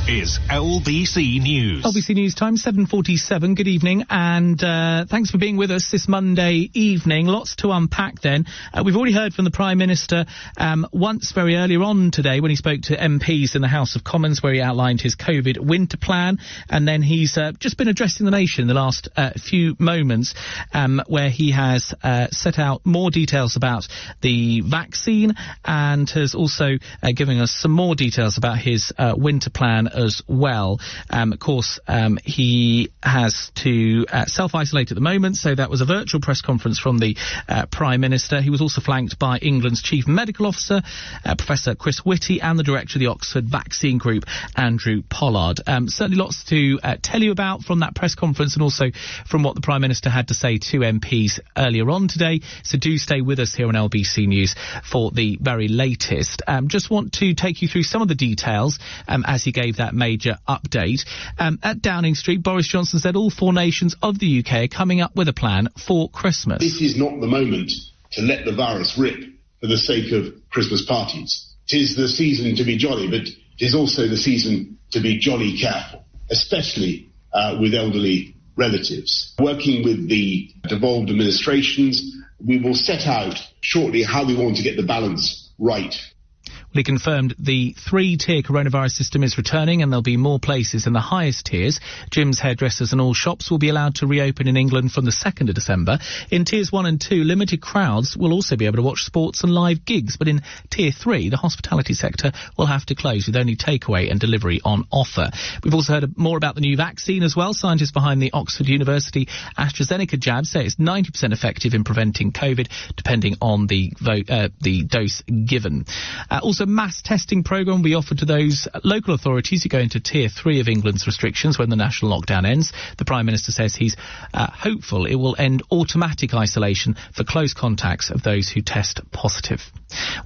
is LBC News. LBC News time, 7:47. Good evening, and thanks for being with us this Monday evening. Lots to unpack then. We've already heard from the Prime Minister once very earlier on today when he spoke to MPs in the House of Commons, where he outlined his COVID winter plan, and then he's just been addressing the nation in the last few moments, where he has set out more details about the vaccine and has also given us some more details about his winter plan as well. Of course, he has to self-isolate at the moment, so that was a virtual press conference from the Prime Minister. He was also flanked by England's Chief Medical Officer, Professor Chris Whitty, and the Director of the Oxford Vaccine Group, Andrew Pollard. Certainly lots to tell you about from that press conference and also from what the Prime Minister had to say to MPs earlier on today, so do stay with us here on LBC News for the very latest. Just want to take you through some of the details as he gave that major update. At Downing Street, Boris Johnson said all four nations of the UK are coming up with a plan for Christmas. This is not the moment to let the virus rip for the sake of Christmas parties. It is the season to be jolly, but it is also the season to be jolly careful, especially with elderly relatives. Working with the devolved administrations, we will set out shortly how we want to get the balance right. He confirmed the three-tier coronavirus system is returning and there'll be more places in the highest tiers. Gyms, hairdressers and all shops will be allowed to reopen in England from the 2nd of December. In tiers 1 and 2, limited crowds will also be able to watch sports and live gigs. But in tier 3, the hospitality sector will have to close with only takeaway and delivery on offer. We've also heard more about the new vaccine as well. Scientists behind the Oxford University AstraZeneca jab say it's 90% effective in preventing COVID, depending on the dose given. Also, mass testing programme will be offered to those local authorities who go into tier 3 of England's restrictions when the national lockdown ends. The Prime Minister says he's hopeful it will end automatic isolation for close contacts of those who test positive.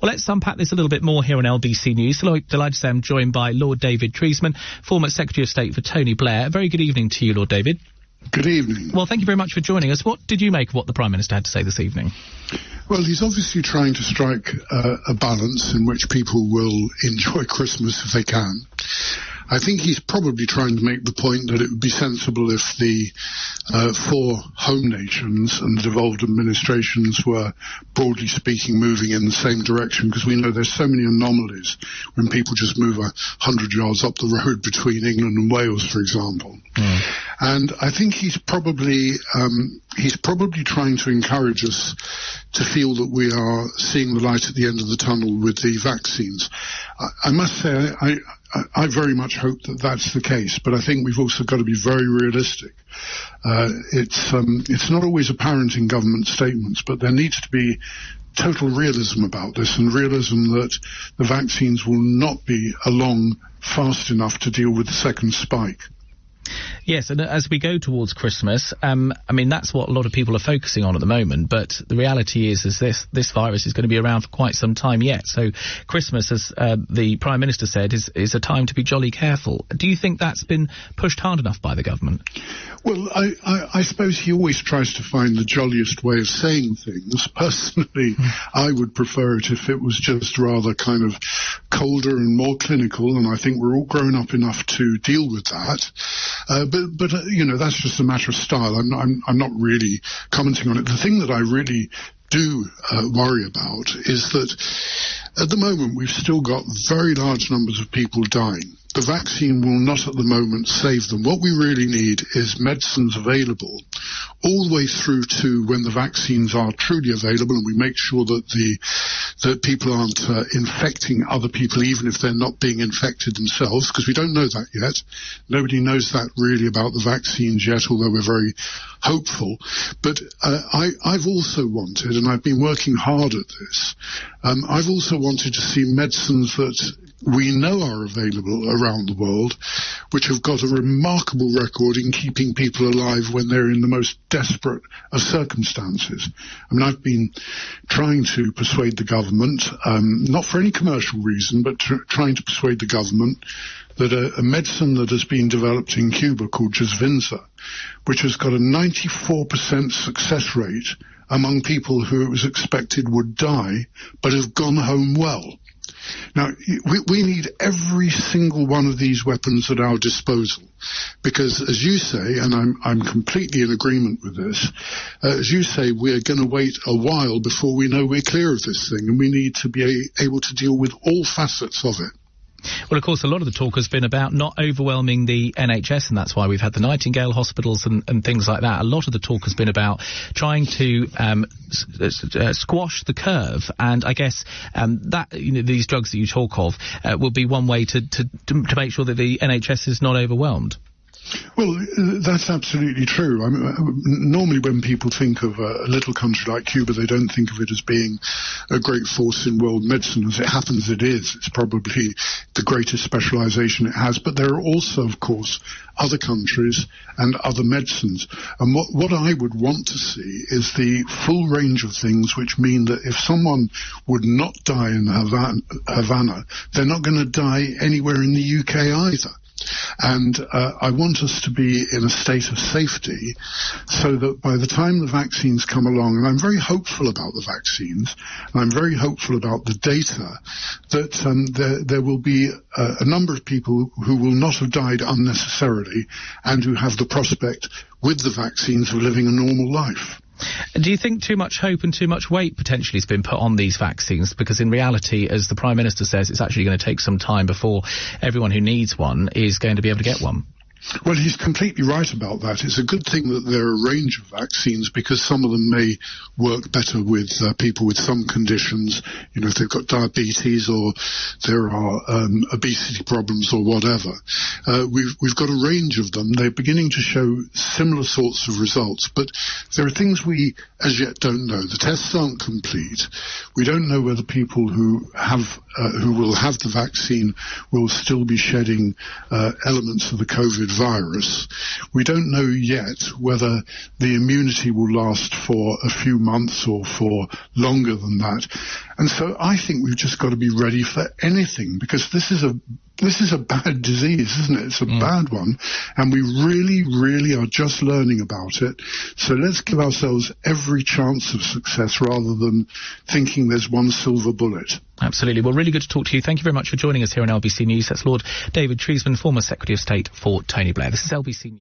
Well, let's unpack this a little bit more here on LBC News. Delighted to say I'm joined by Lord David Triesman, former Secretary of State for Tony Blair. A very good evening to you, Lord David. Good evening. Well, thank you very much for joining us. What did you make of what the Prime Minister had to say this evening? Well, he's obviously trying to strike a balance in which people will enjoy Christmas if they can. I think he's probably trying to make the point that it would be sensible if the four home nations and the devolved administrations were, broadly speaking, moving in the same direction, because we know there's so many anomalies when people just move 100 yards up the road between England and Wales, for example. And I think he's probably trying to encourage us to feel that we are seeing the light at the end of the tunnel with the vaccines. I must say, I very much hope that that's the case, but I think we've also got to be very realistic. It's not always apparent in government statements, but there needs to be total realism about this, and realism that the vaccines will not be along fast enough to deal with the second spike. Yes, and as we go towards Christmas, I mean, that's what a lot of people are focusing on at the moment, but the reality is this virus is going to be around for quite some time yet. So Christmas, as the Prime Minister said, is a time to be jolly careful. Do you think that's been pushed hard enough by the government? Well, I suppose he always tries to find the jolliest way of saying things. Personally, I would prefer it if it was just rather kind of colder and more clinical, and I think we're all grown up enough to deal with that. But you know, that's just a matter of style. I'm not really commenting on it. The thing that I really do worry about is that at the moment we've still got very large numbers of people dying. The vaccine will not at the moment save them. What we really need is medicines available all the way through to when the vaccines are truly available, and we make sure that people aren't infecting other people, even if they're not being infected themselves, because we don't know that yet. Nobody knows that really about the vaccines yet, although we're very hopeful. But I've also wanted, and I've been working hard at this, I've also wanted to see medicines that we know are available around the world, which have got a remarkable record in keeping people alive when they're in the most desperate of circumstances. I mean, I've been trying to persuade the government, not for any commercial reason, but trying to persuade the government that a medicine that has been developed in Cuba called Jasvinza, which has got a 94% success rate among people who it was expected would die, but have gone home well. Now, we need every single one of these weapons at our disposal, because, as you say, and I'm completely in agreement with this, as you say, we're going to wait a while before we know we're clear of this thing, and we need to be able to deal with all facets of it. Well, of course, a lot of the talk has been about not overwhelming the NHS, and that's why we've had the Nightingale hospitals and things like that. A lot of the talk has been about trying to squash the curve, and I guess that these drugs that you talk of will be one way to make sure that the NHS is not overwhelmed. Well, that's absolutely true. I mean, normally when people think of a little country like Cuba, they don't think of it as being a great force in world medicine. As it happens, it is. It's probably the greatest specialization it has. But there are also, of course, other countries and other medicines. And what I would want to see is the full range of things, which mean that if someone would not die in Havana, they're not going to die anywhere in the UK either. And I want us to be in a state of safety so that by the time the vaccines come along, and I'm very hopeful about the vaccines, and I'm very hopeful about the data, that there will be a number of people who will not have died unnecessarily and who have the prospect with the vaccines of living a normal life. Do you think too much hope and too much weight potentially has been put on these vaccines? Because in reality, as the Prime Minister says, it's actually going to take some time before everyone who needs one is going to be able to get one. Well, he's completely right about that. It's a good thing that there are a range of vaccines, because some of them may work better with people with some conditions, if they've got diabetes or there are obesity problems or whatever. We've got a range of them. They're beginning to show similar sorts of results, but there are things we as yet don't know. The tests aren't complete. We don't know whether people who will have the vaccine will still be shedding elements of the COVID virus. We don't know yet whether the immunity will last for a few months or for longer than that. And so I think we've just got to be ready for anything, because this is a bad disease, isn't it? It's a bad one, and we really, really are just learning about it. So let's give ourselves every chance of success rather than thinking there's one silver bullet. Absolutely. Well, really good to talk to you. Thank you very much for joining us here on LBC News. That's Lord David Triesman, former Secretary of State for Tony Blair. This is LBC News.